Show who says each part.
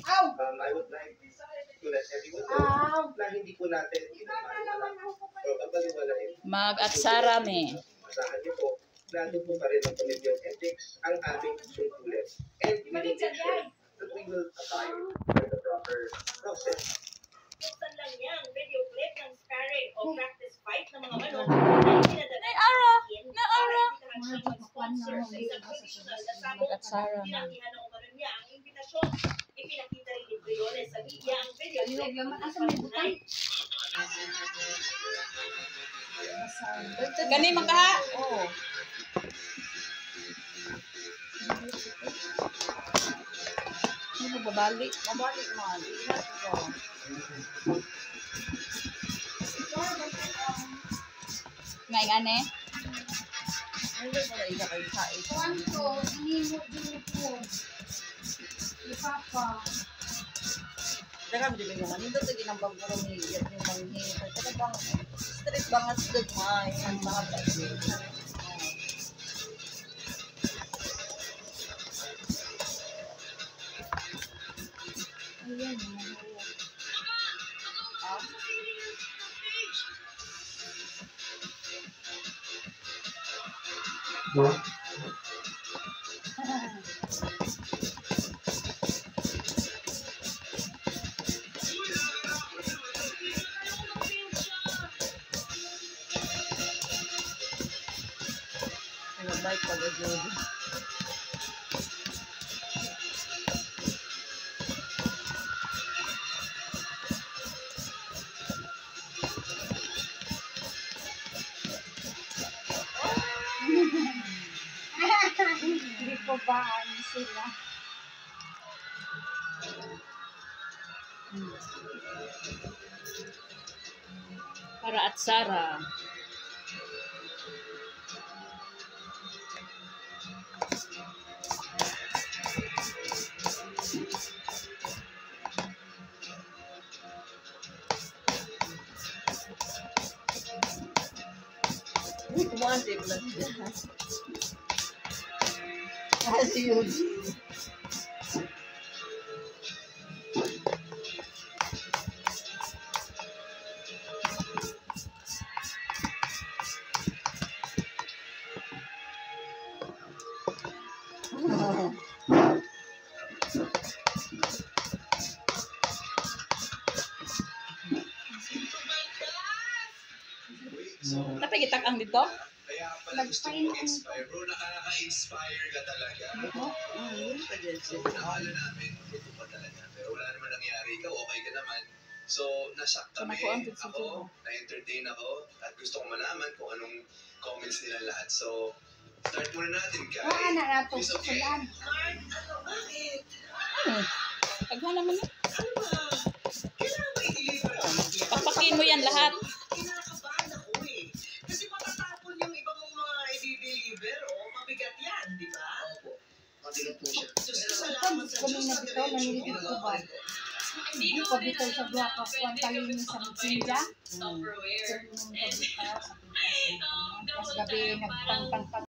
Speaker 1: I would like to let everyone know na hindi po natin
Speaker 2: mag-aksara me.
Speaker 1: Masahan niyo po, nandun po pa rin ang Committee on Ethics, ang aming sungkulit. And we will make sure that we will abide by the proper process.
Speaker 3: Buksan lang yan, video clip ng sparring o practice fight ng mga manok
Speaker 2: Ay, ara! Na ara!
Speaker 3: mag-sponsor sa isang traditional na sabong.
Speaker 2: Mag-aksara me.
Speaker 3: Pinanggihan ng umaron niya ang imbitasyon. Ipinakita rin ni Briones sa media ang video clip ng pagkakalunay.
Speaker 2: Gani man ka? Oo. Ano babalik? Babalik man. Ngayon ane? Ano ba pala ika kayo sa ito?
Speaker 4: Kwanto, hindi mo dito. Ipapa.
Speaker 2: Daram di ba naman? Ito tagi ng bagong higit yung manghihit. Ito bang stress bang at dagmay? Ang mga pagkakas. Ayan. Baik pada jodoh.
Speaker 4: Hindi ko ba sila?
Speaker 2: Para at Sarah. Wanted lang dyan. As usual. Tapi kita ang dito?
Speaker 1: Kaya pala gusto mo mag-inspire. Bro, nakaka-inspire ka talaga. Nakala namin, ito pa talaga. Pero wala naman nangyari. Ikaw, okay ka naman. So, nashock kami. Ako, na-entertain ako. At gusto ko malaman kung anong comments nila lahat. So, start muna natin, guys. Please, okay.
Speaker 3: Mark, ano, bakit?
Speaker 2: Taghan naman yun.
Speaker 3: Ano ba? Kailangan ba i-deliver?
Speaker 2: Pakpakin mo yan lahat.
Speaker 3: Kinakabahan ako eh. Kasi matatapon yung iba mong mga i-deliver o mabigat yan, di ba?
Speaker 1: Opo. Matigat po siya.
Speaker 3: Salamat sa Diyos.
Speaker 4: Kami na dito, naniligot ko ba? Hindi ko dito sa buha ka kwantalin sa Mutsinda. Tapos gabi nagpang